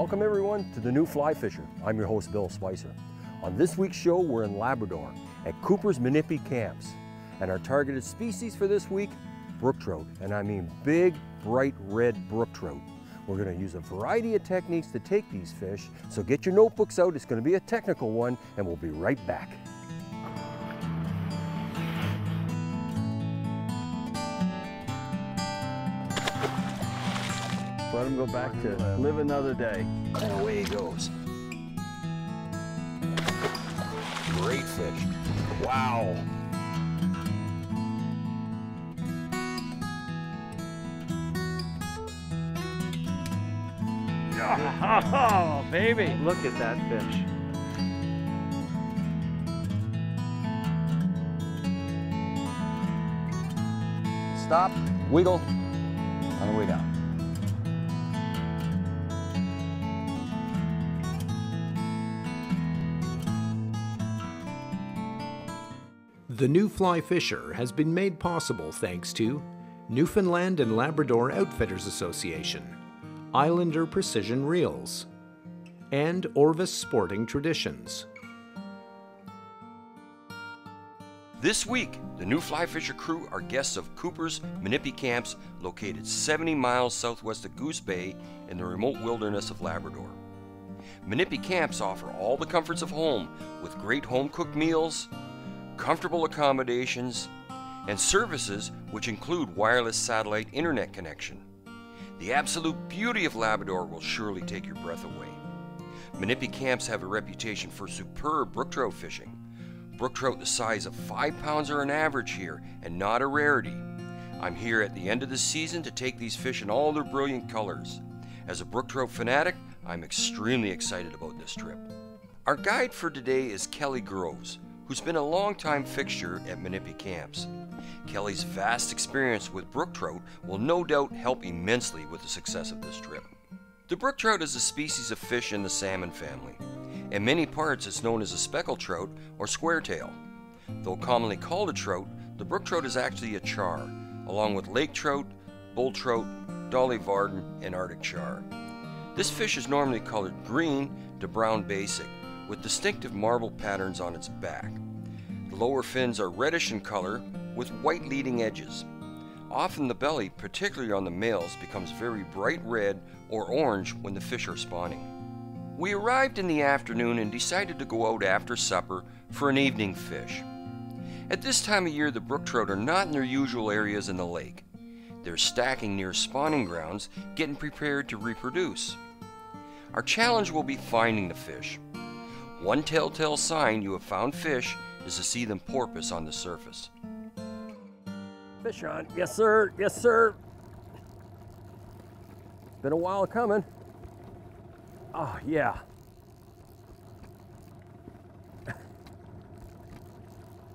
Welcome everyone to the New Fly Fisher. I'm your host Bill Spicer. On this week's show we're in Labrador at Cooper's Minipi Camps, and our targeted species for this week, brook trout, and I mean big bright red brook trout. We're going to use a variety of techniques to take these fish, so get your notebooks out. It's going to be a technical one, and we'll be right back. Let him go back to live another day. And away he goes. Great fish. Wow. Oh, baby. Look at that fish. Stop, wiggle, on the way down. The New Fly Fisher has been made possible thanks to Newfoundland and Labrador Outfitters Association, Islander Precision Reels, and Orvis Sporting Traditions. This week, the New Fly Fisher crew are guests of Cooper's Minipi Camps, located 70 miles southwest of Goose Bay in the remote wilderness of Labrador. Minipi Camps offer all the comforts of home with great home-cooked meals, comfortable accommodations, and services which include wireless satellite internet connection. The absolute beauty of Labrador will surely take your breath away. Minipi Camps have a reputation for superb brook trout fishing. Brook trout the size of 5 pounds are an average here and not a rarity. I'm here at the end of the season to take these fish in all their brilliant colors. As a brook trout fanatic, I'm extremely excited about this trip. Our guide for today is Kelly Groves, who's been a long-time fixture at Minipi Camps. Kelly's vast experience with brook trout will no doubt help immensely with the success of this trip. The brook trout is a species of fish in the salmon family. In many parts it's known as a speckled trout or squaretail. Though commonly called a trout, the brook trout is actually a char, along with lake trout, bull trout, dolly varden, and arctic char. This fish is normally colored green to brown basic, with distinctive marble patterns on its back. The lower fins are reddish in color with white leading edges. Often the belly, particularly on the males, becomes very bright red or orange when the fish are spawning. We arrived in the afternoon and decided to go out after supper for an evening fish. At this time of year, the brook trout are not in their usual areas in the lake. They're stacking near spawning grounds, getting prepared to reproduce. Our challenge will be finding the fish. One telltale sign you have found fish is to see them porpoise on the surface. Fish on. Yes, sir. Yes, sir. It's been a while coming. Oh, yeah.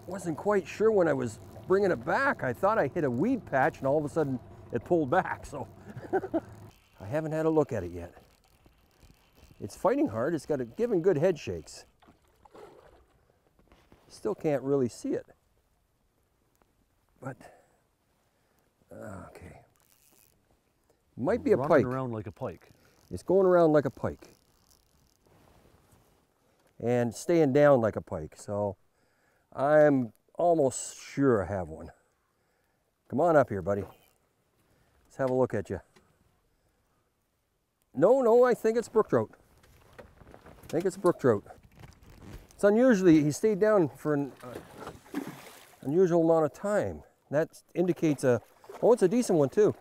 Wasn't quite sure when I was bringing it back. I thought I hit a weed patch and all of a sudden it pulled back, so I haven't had a look at it yet. It's fighting hard. It's got a given good head shakes. Still can't really see it. But, okay. Might be a pike. Running around like a pike. It's going around like a pike. And staying down like a pike. So I'm almost sure I have one. Come on up here, buddy. Let's have a look at you. No, I think it's brook trout. I think it's a brook trout. It's unusually, he stayed down for an unusual amount of time. That indicates it's a decent one too.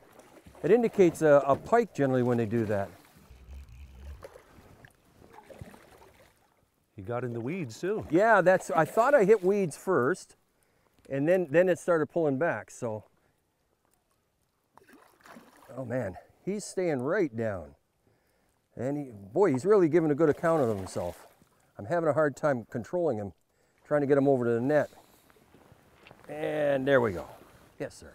It indicates a pike generally when they do that. He got in the weeds too. Yeah, I thought I hit weeds first, and then it started pulling back, so. Oh man, he's staying right down. And he's really giving a good account of himself. I'm having a hard time controlling him, trying to get him over to the net. And there we go. Yes, sir.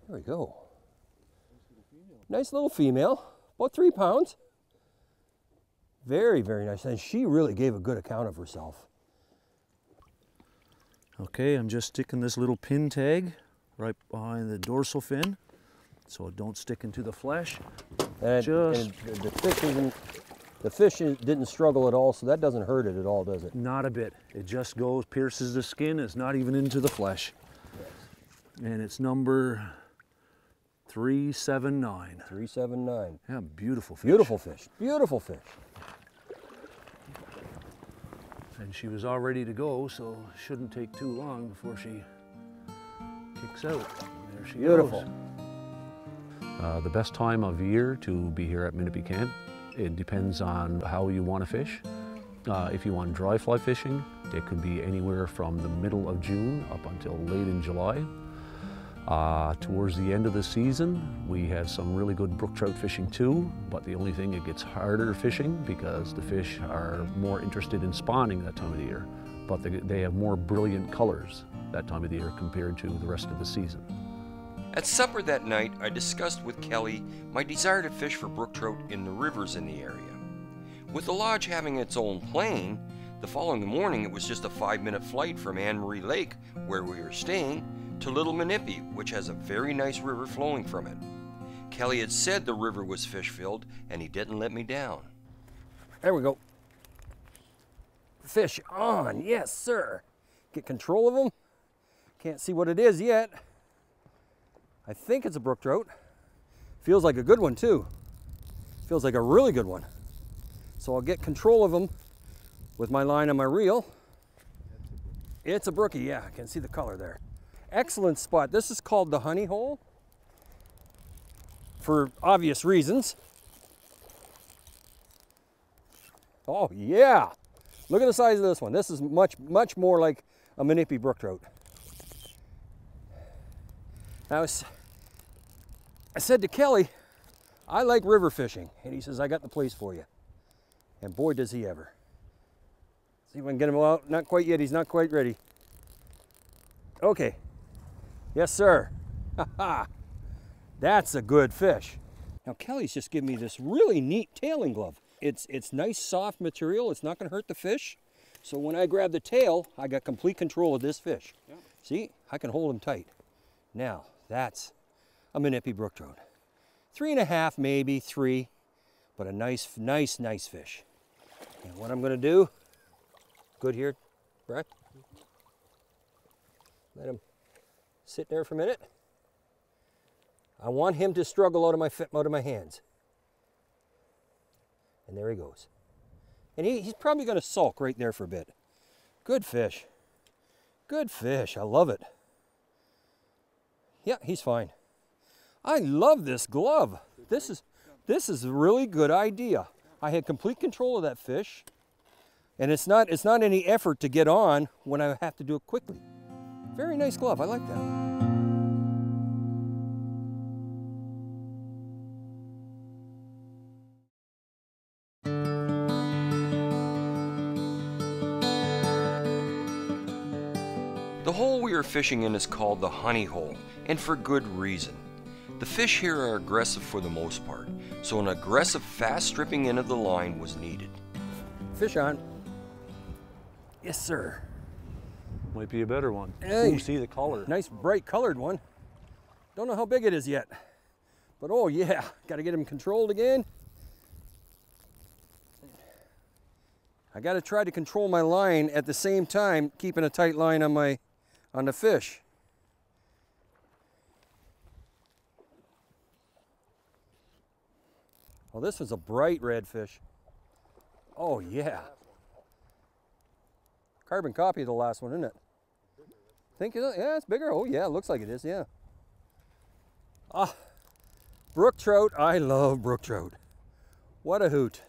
There we go. Nice little female, about 3 pounds. Very, very nice. And she really gave a good account of herself. Okay, I'm just sticking this little pin tag right behind the dorsal fin. so it don't stick into the flesh. And Just the fish didn't struggle at all, so that doesn't hurt it at all, does it? not a bit. It just goes, pierces the skin. It's not even into the flesh. And it's number 379. 379. Yeah, beautiful fish. Beautiful fish. Beautiful fish. And she was all ready to go, so it shouldn't take too long before she kicks out. There she Beautiful. goes. The best time of year to be here at Minipi Camp, it depends on how you want to fish. If you want dry fly fishing, it could be anywhere from the middle of June up until late in July. Towards the end of the season, we have some really good brook trout fishing too, but the only thing, it gets harder fishing because the fish are more interested in spawning that time of the year, but they have more brilliant colors that time of the year compared to the rest of the season. At supper that night, I discussed with Kelly my desire to fish for brook trout in the rivers in the area. With the lodge having its own plane, the following morning it was just a 5-minute flight from Anne Marie Lake, where we were staying, to Little Minipi, which has a very nice river flowing from it. Kelly had said the river was fish-filled, and he didn't let me down. There we go. Fish on, yes sir. Get control of them. Can't see what it is yet. I think it's a brook trout. Feels like a good one too. Feels like a really good one. So I'll get control of them with my line on my reel. It's a brookie, yeah, I can see the color there. Excellent spot. This is called the honey hole for obvious reasons. Oh yeah, look at the size of this one. This is much more like a Minipi brook trout. Now I said to Kelly, I like river fishing, and he says, I got the place for you. And boy does he ever. See if I can get him out. Not quite yet, he's not quite ready. Okay. Yes, sir. That's a good fish. Now Kelly's just giving me this really neat tailing glove. It's nice soft material. It's not going to hurt the fish. So when I grab the tail, I got complete control of this fish. Yeah. See, I can hold him tight. Now that's a Minipi brook trout. 3.5, maybe 3, but a nice fish. And what I'm going to do, good here, Brett. Let him sit there for a minute. I want him to struggle out of my hands. And there he goes. And he's probably going to sulk right there for a bit. Good fish. Good fish. I love it. Yeah, he's fine. I love this glove. This is a really good idea. I had complete control of that fish. And it's not any effort to get on when I have to do it quickly. Very nice glove. I like that. The hole we are fishing in is called the honey hole, and for good reason. The fish here are aggressive for the most part, so an aggressive fast stripping in of the line was needed. Fish on. Yes, sir. Might be a better one. Hey. Ooh, see the color. Nice bright colored one. Don't know how big it is yet, but oh yeah, got to get him controlled again. I got to try to control my line at the same time, keeping a tight line on the fish. Well, this was a bright red fish. Oh yeah. Carbon copy of the last one, isn't it? Think it is? Yeah, it's bigger. Oh yeah, it looks like it is, yeah. Ah, brook trout. I love brook trout. What a hoot.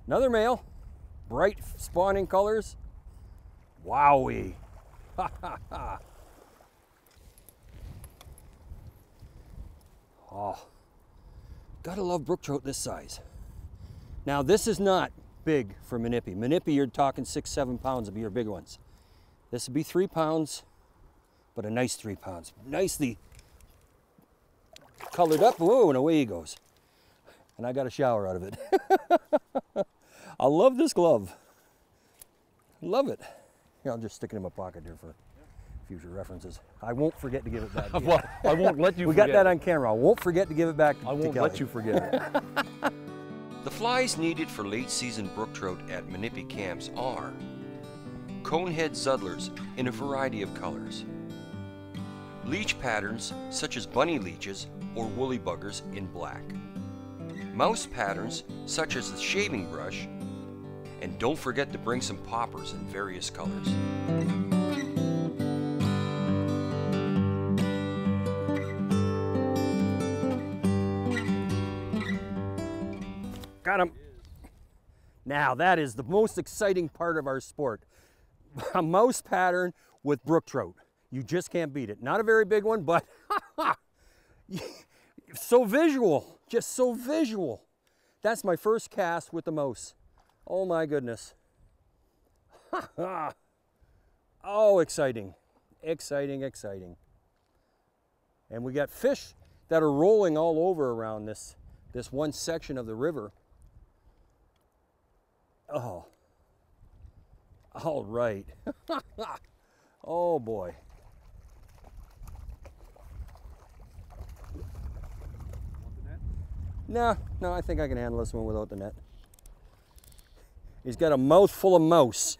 Another male. Bright spawning colors. Wowee. Ha ha ha. Oh, gotta love brook trout this size. Now this is not big for Minipi. Minipi, you're talking 6-7 pounds would be your big ones. This would be 3 pounds, but a nice 3 pounds. Nicely colored up. Whoa, and away he goes. And I got a shower out of it. I love this glove. Love it. Here, I'll just stick it in my pocket here future references. I won't forget to give it back to you. Well, I won't let you We forget got that it. on camera. I won't forget to give it back to I won't Kelly. let you forget it. The flies needed for late season brook trout at Minipi camps are conehead zuddlers in a variety of colors, leech patterns such as bunny leeches or woolly buggers in black, mouse patterns such as the shaving brush, and don't forget to bring some poppers in various colors. Got him. Now that is the most exciting part of our sport. A mouse pattern with brook trout. You just can't beat it. Not a very big one, but so visual, just so visual. That's my first cast with the mouse. Oh my goodness. Oh, exciting, exciting, exciting. And we got fish that are rolling all over around this one section of the river. Oh, all right. Oh boy. No, I think I can handle this one without the net. He's got a mouth full of mouse.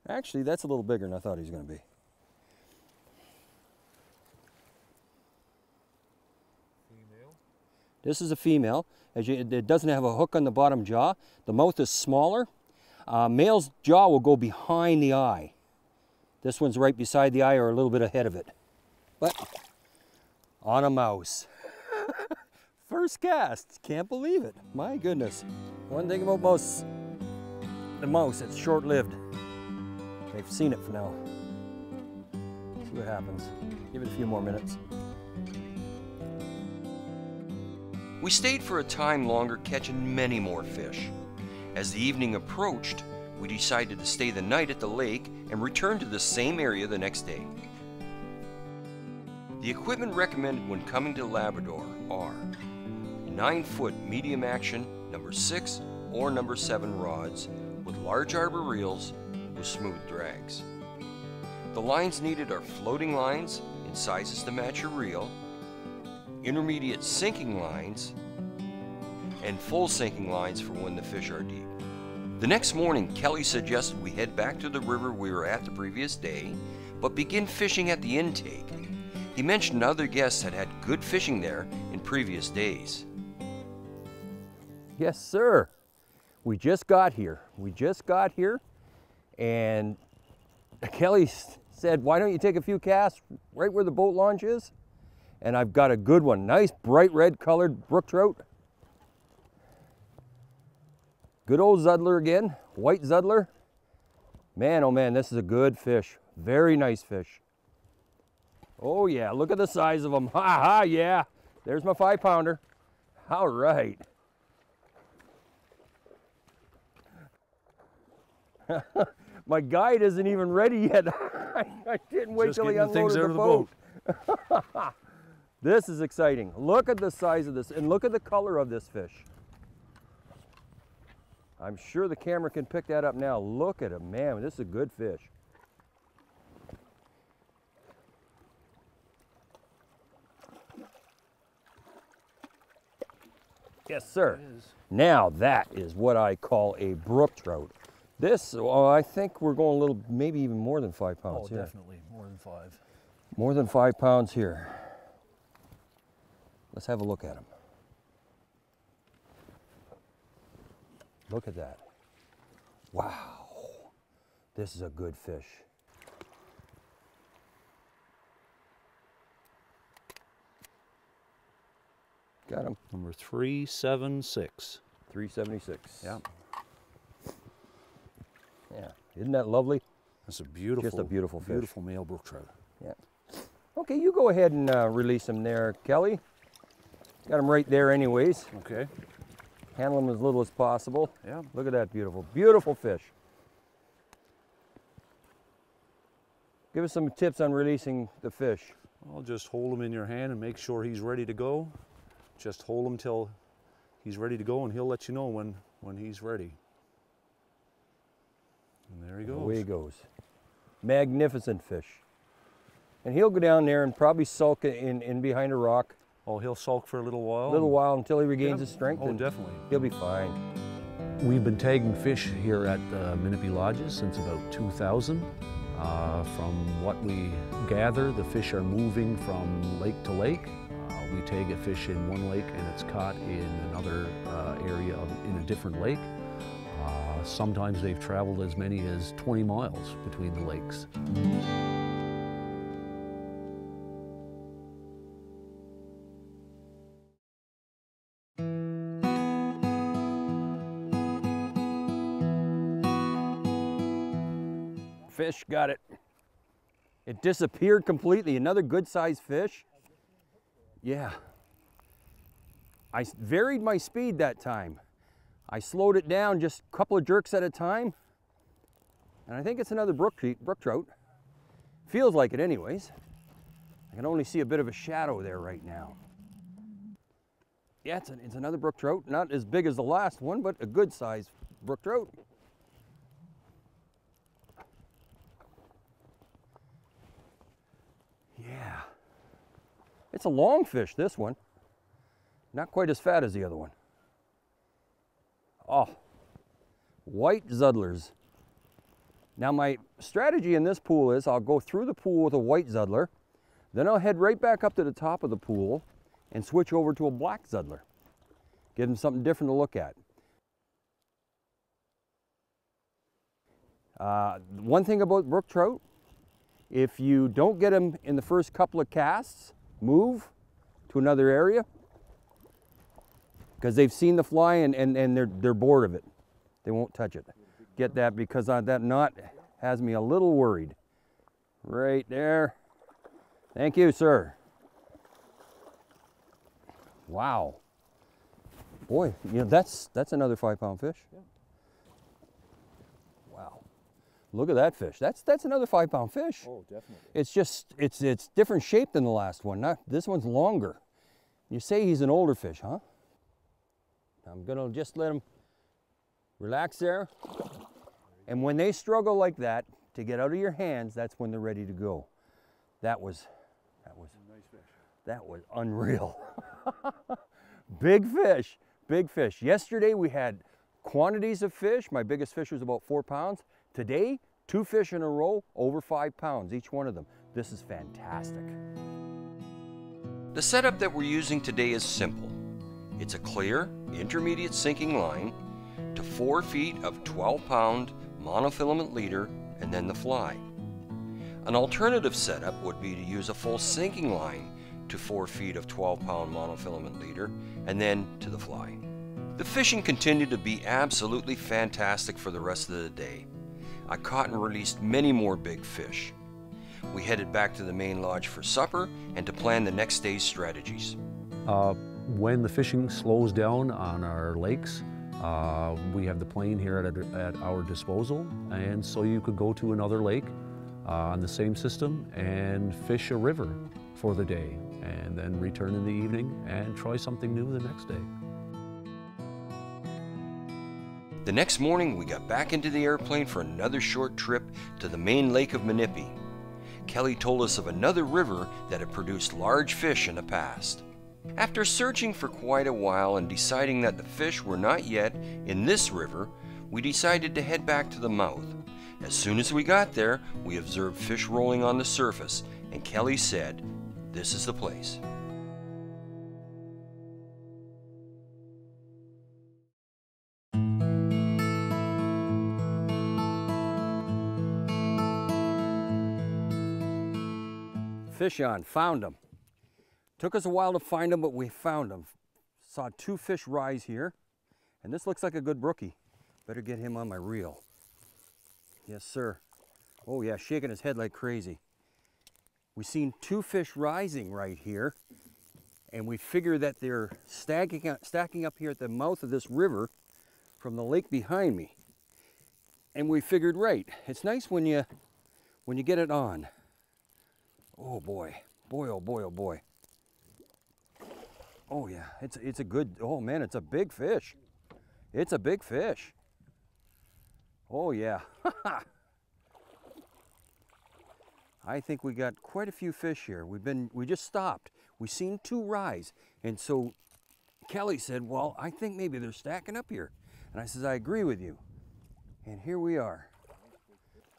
Actually, that's a little bigger than I thought he was going to be. Female. This is a female. It doesn't have a hook on the bottom jaw. The mouth is smaller. Male's jaw will go behind the eye. This one's right beside the eye or a little bit ahead of it. But on a mouse. First cast. Can't believe it. My goodness. One thing about the mouse, it's short-lived. They've seen it for now. See what happens. Give it a few more minutes. We stayed for a time longer, catching many more fish. As the evening approached, we decided to stay the night at the lake and return to the same area the next day. The equipment recommended when coming to Labrador are 9-foot medium action number 6 or number 7 rods with large arbor reels with smooth drags. The lines needed are floating lines in sizes to match your reel, intermediate sinking lines, and full sinking lines for when the fish are deep. The next morning, Kelly suggested we head back to the river we were at the previous day, but begin fishing at the intake. He mentioned other guests had had good fishing there in previous days. Yes, sir. We just got here. And Kelly said, why don't you take a few casts right where the boat launch is? And I've got a good one. Nice bright red colored brook trout. Good old zuddler again, white zuddler. Man, oh man, this is a good fish. Very nice fish. Oh yeah, look at the size of them. Ha ha, yeah. There's my 5-pounder. All right. My guide isn't even ready yet. I didn't wait till he unloaded the boat. This is exciting. Look at the size of this and look at the color of this fish. I'm sure the camera can pick that up now. Look at him, man. This is a good fish. Yes, sir. Now that is what I call a brook trout. This, I think we're going a little, maybe even more than 5 pounds here. Definitely more than 5. More than 5 pounds here. Let's have a look at him. Look at that. Wow. This is a good fish. Got him. Number 376. 376. Yeah. Yeah. Isn't that lovely? That's a beautiful, Just a beautiful fish. Beautiful male brook trout. Yeah. Okay, you go ahead and release him there, Kelly. Got him right there anyways. Okay. Handle him as little as possible. Yeah. Look at that beautiful, beautiful fish. Give us some tips on releasing the fish. I'll just hold him in your hand and make sure he's ready to go. Just hold him till he's ready to go, and he'll let you know when he's ready. And there he goes. Away he goes. Magnificent fish. And he'll go down there and probably sulk in behind a rock. Oh, he'll sulk for a little while? A little while until he regains his strength. Oh, definitely. He'll be fine. We've been tagging fish here at Minipi Lodges since about 2000. From what we gather, the fish are moving from lake to lake. We tag a fish in one lake and it's caught in another area in a different lake. Sometimes they've traveled as many as 20 miles between the lakes. Fish, got it. It disappeared completely. Another good-sized fish. Yeah. I varied my speed that time. I slowed it down just a couple of jerks at a time. And I think it's another brook trout. Feels like it anyways. I can only see a bit of a shadow there right now. Yeah, it's another brook trout. Not as big as the last one, but a good-sized brook trout. Yeah. It's a long fish, this one. Not quite as fat as the other one. Oh, white Zudlers. Now my strategy in this pool is I'll go through the pool with a white Zudler, then I'll head right back up to the top of the pool and switch over to a black Zudler. Give them something different to look at. One thing about brook trout, if you don't get them in the first couple of casts, move to another area because they've seen the fly and they're bored of it. They won't touch it. Get that, because that knot has me a little worried. Right there. Thank you, sir. Wow. Boy, you know, that's another 5-pound fish. Yeah. Wow. Look at that fish. That's another 5-pound fish. Oh, definitely. It's just, it's different shape than the last one. This one's longer. You say he's an older fish, huh? I'm gonna just let him relax there. And when they struggle like that to get out of your hands, that's when they're ready to go. That was nice fish. That was unreal. Big fish, big fish. Yesterday we had quantities of fish. My biggest fish was about 4 pounds. Today, 2 fish in a row, over 5 pounds, each one of them. This is fantastic. The setup that we're using today is simple. It's a clear, intermediate sinking line to 4 feet of 12-pound monofilament leader and then the fly. An alternative setup would be to use a full sinking line to 4 feet of 12-pound monofilament leader and then to the fly. The fishing continued to be absolutely fantastic for the rest of the day. I caught and released many more big fish. We headed back to the main lodge for supper and to plan the next day's strategies. When the fishing slows down on our lakes, we have the plane here at our disposal, and so you could go to another lake on the same system and fish a river for the day, and then return in the evening and try something new the next day. The next morning, we got back into the airplane for another short trip to the main lake of Minipi. Kelly told us of another river that had produced large fish in the past. After searching for quite a while and deciding that the fish were not yet in this river, we decided to head back to the mouth. As soon as we got there, we observed fish rolling on the surface, and Kelly said, "This is the place." Fish on, found them. Took us a while to find them, but we found them. Saw 2 fish rise here, and this looks like a good brookie. Better get him on my reel. Yes, sir. Oh yeah, shaking his head like crazy. We seen 2 fish rising right here, and we figure that they're stacking up here at the mouth of this river from the lake behind me. And we figured, right, it's nice when you get it on. Oh boy, boy, oh boy, oh boy. Oh yeah, it's a good, oh man, it's a big fish. It's a big fish. Oh yeah. I think we got quite a few fish here. We just stopped. We seen 2 rise. And so Kelly said, well, I think maybe they're stacking up here. And I says, I agree with you. And here we are.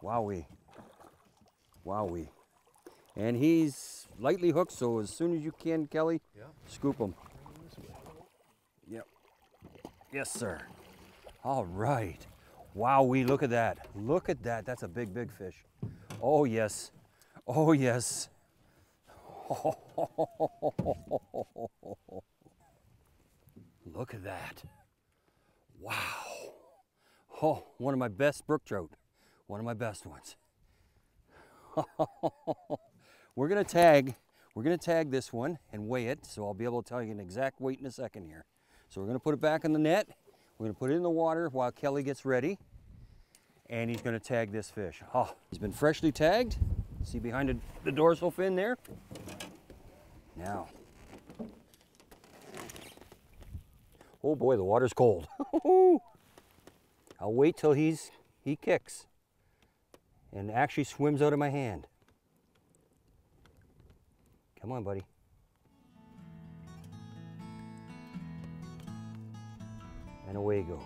Wowee. Wowee. And he's lightly hooked, so as soon as you can, Kelly, scoop him. Yep. Yes, sir. All right. Wowee, look at that. Look at that. That's a big, big fish. Oh, yes. Oh, yes. Look at that. Wow. Oh, one of my best brook trout. One of my best ones. We're gonna tag this one and weigh it, so I'll be able to tell you an exact weight in a second here. So we're gonna put it back in the net. We're gonna put it in the water while Kelly gets ready, and he's gonna tag this fish. Oh, he's been freshly tagged. See behind the dorsal fin there? Now. Oh boy, the water's cold. I'll wait till he kicks and actually swims out of my hand. Come on, buddy. And away he goes.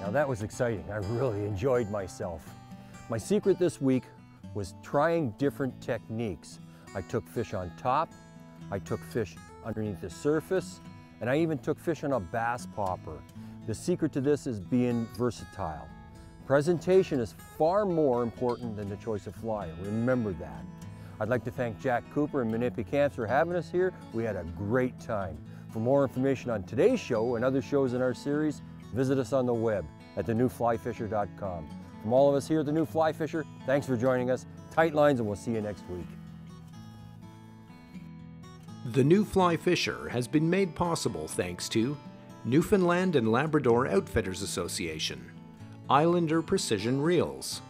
Now that was exciting. I really enjoyed myself. My secret this week was trying different techniques. I took fish on top, I took fish underneath the surface, and I even took fish on a bass popper. The secret to this is being versatile. Presentation is far more important than the choice of fly. Remember that. I'd like to thank Jack Cooper and Minipi Camps for having us here. We had a great time. For more information on today's show and other shows in our series, visit us on the web at thenewflyfisher.com. From all of us here at The New Fly Fisher, thanks for joining us. Tight lines, and we'll see you next week. The New Fly Fisher has been made possible thanks to Newfoundland and Labrador Outfitters Association, Islander Precision Reels,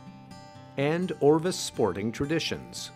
and Orvis Sporting Traditions.